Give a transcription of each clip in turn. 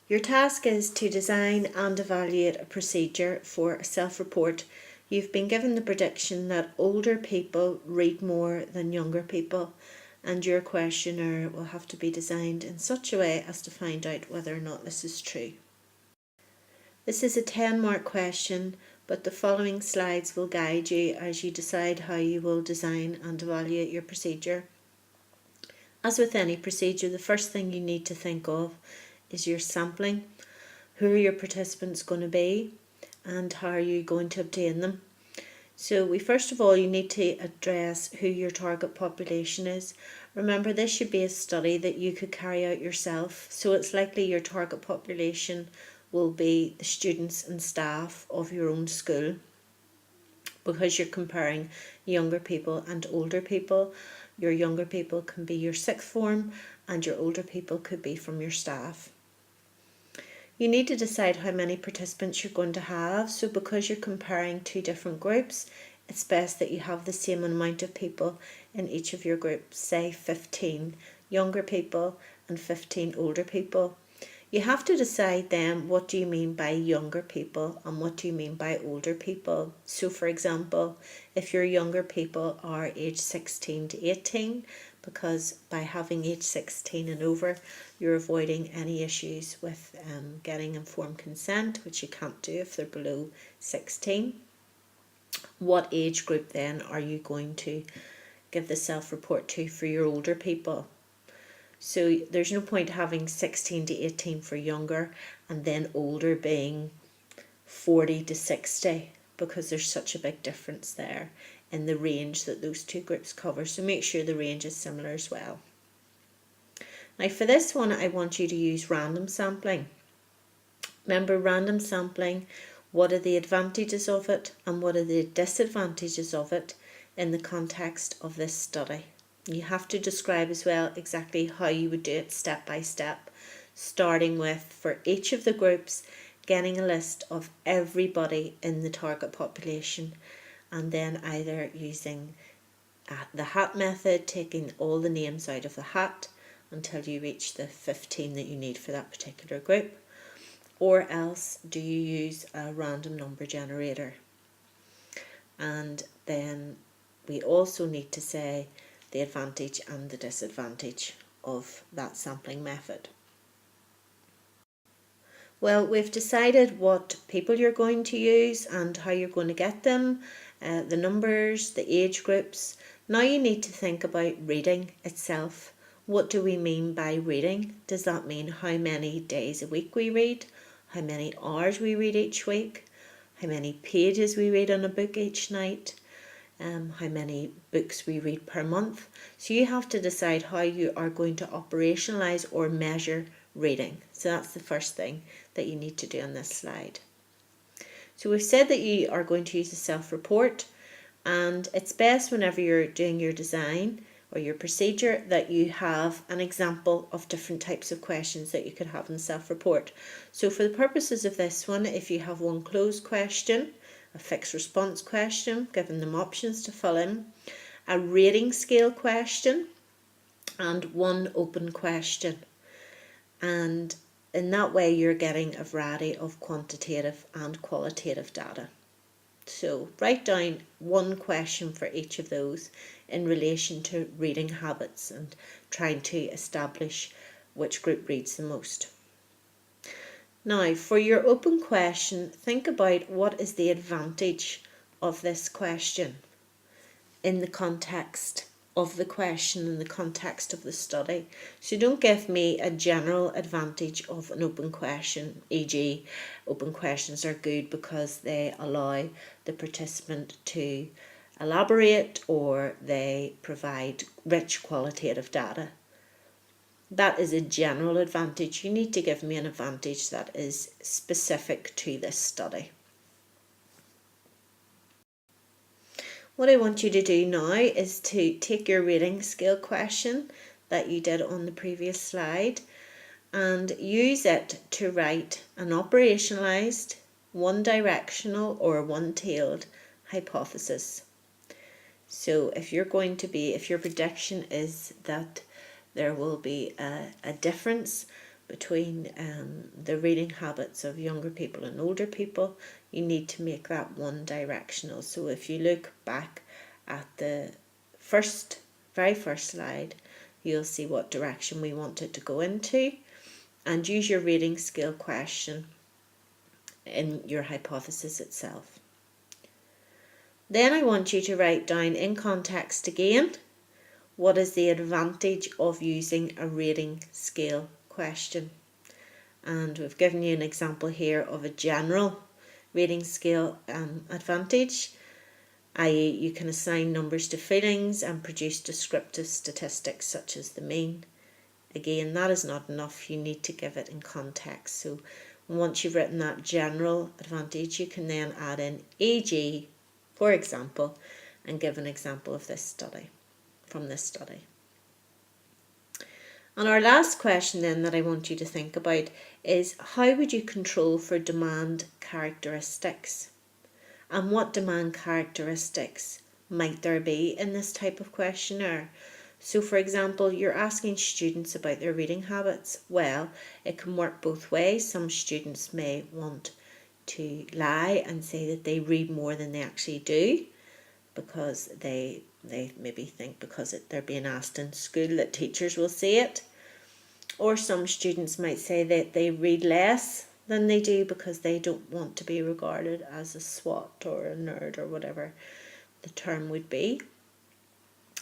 Your task is to design and evaluate a procedure for a self-report. You've been given the prediction that older people read more than younger people, and your questionnaire will have to be designed in such a way as to find out whether or not this is true. This is a 10-mark question, but the following slides will guide you as you decide how you will design and evaluate your procedure. As with any procedure, the first thing you need to think of is your sampling. Who are your participants going to be, and how are you going to obtain them? So first of all, you need to address who your target population is. Remember, this should be a study that you could carry out yourself, so it's likely your target population will be the students and staff of your own school, because you're comparing younger people and older people. Your younger people can be your sixth form, and your older people could be from your staff. You need to decide how many participants you're going to have. So because you're comparing two different groups, it's best that you have the same amount of people in each of your groups, say 15 younger people and 15 older people. You have to decide then, what do you mean by younger people and what do you mean by older people? So for example, if your younger people are age 16 to 18, because by having age 16 and over, you're avoiding any issues with getting informed consent, which you can't do if they're below 16. What age group then are you going to give the self-report to for your older people? So there's no point having 16 to 18 for younger and then older being 40 to 60, because there's such a big difference there in the range that those two groups cover. So make sure the range is similar as well. Now for this one, I want you to use random sampling. Remember, random sampling, what are the advantages of it and what are the disadvantages of it in the context of this study? You have to describe as well exactly how you would do it step by step, starting with, for each of the groups, getting a list of everybody in the target population, and then either using the hat method, taking all the names out of the hat until you reach the 15 that you need for that particular group, or else do you use a random number generator. And then we also need to say the advantage and the disadvantage of that sampling method. Well, we've decided what people you're going to use and how you're going to get them, the numbers, the age groups. Now you need to think about reading itself. What do we mean by reading? Does that mean how many days a week we read? How many hours we read each week? How many pages we read on a book each night? How many books we read per month? So you have to decide how you are going to operationalize or measure reading. So that's the first thing that you need to do on this slide. So we've said that you are going to use a self-report, and it's best whenever you're doing your design or your procedure that you have an example of different types of questions that you could have in the self-report. So for the purposes of this one, if you have one closed question, a fixed response question, giving them options to fill in, a rating scale question, and one open question. And in that way you're getting a variety of quantitative and qualitative data. So write down one question for each of those in relation to reading habits and trying to establish which group reads the most. Now for your open question, think about what is the advantage of this question in the context of the question, in the context of the study. So don't give me a general advantage of an open question, e.g. open questions are good because they allow the participant to elaborate or they provide rich qualitative data. That is a general advantage. You need to give me an advantage that is specific to this study. What I want you to do now is to take your rating scale question that you did on the previous slide and use it to write an operationalized, one-directional or one-tailed hypothesis. So if your prediction is that there will be a difference between the reading habits of younger people and older people, you need to make that one directional. So if you look back at the very first slide, you'll see what direction we want it to go into, and use your reading skill question in your hypothesis itself. Then I want you to write down in context again, what is the advantage of using a rating scale question? And we've given you an example here of a general rating scale advantage, i.e. you can assign numbers to feelings and produce descriptive statistics such as the mean. Again, that is not enough, you need to give it in context. So once you've written that general advantage, you can then add in e.g., for example, and give an example of this study, from this study. And our last question then that I want you to think about is, how would you control for demand characteristics? And what demand characteristics might there be in this type of questionnaire? So for example, you're asking students about their reading habits. Well, it can work both ways. Some students may want to lie and say that they read more than they actually do, because they maybe think because they're being asked in school that teachers will see it. Or some students might say that they read less than they do because they don't want to be regarded as a swot or a nerd or whatever the term would be.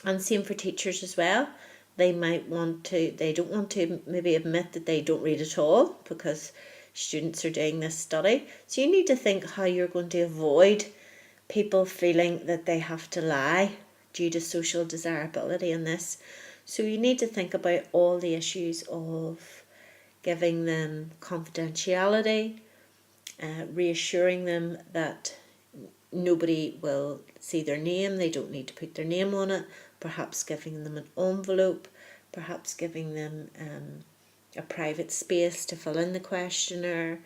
And same for teachers as well. They don't want to maybe admit that they don't read at all because students are doing this study. So you need to think how you're going to avoid people feeling that they have to lie due to social desirability in this. So you need to think about all the issues of giving them confidentiality, reassuring them that nobody will see their name, they don't need to put their name on it, perhaps giving them an envelope, perhaps giving them a private space to fill in the questionnaire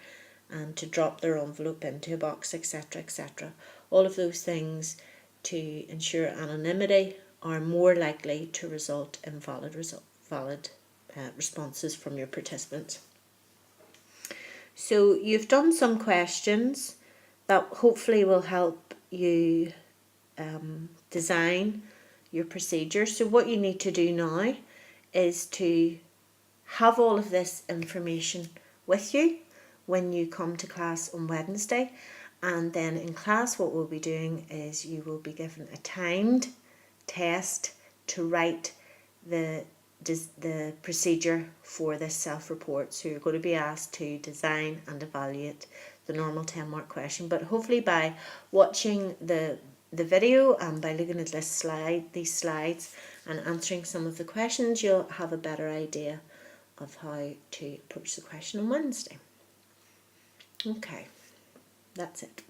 and to drop their envelope into a box, etc., etc. All of those things to ensure anonymity are more likely to result in valid responses from your participants. So you've done some questions that hopefully will help you design your procedure. So what you need to do now is to have all of this information with you when you come to class on Wednesday. And then in class what we'll be doing is you will be given a timed test to write the procedure for this self-report. So you're going to be asked to design and evaluate the normal 10-mark question. But hopefully by watching the video and by looking at these slides and answering some of the questions, you'll have a better idea of how to approach the question on Wednesday. Okay, that's it.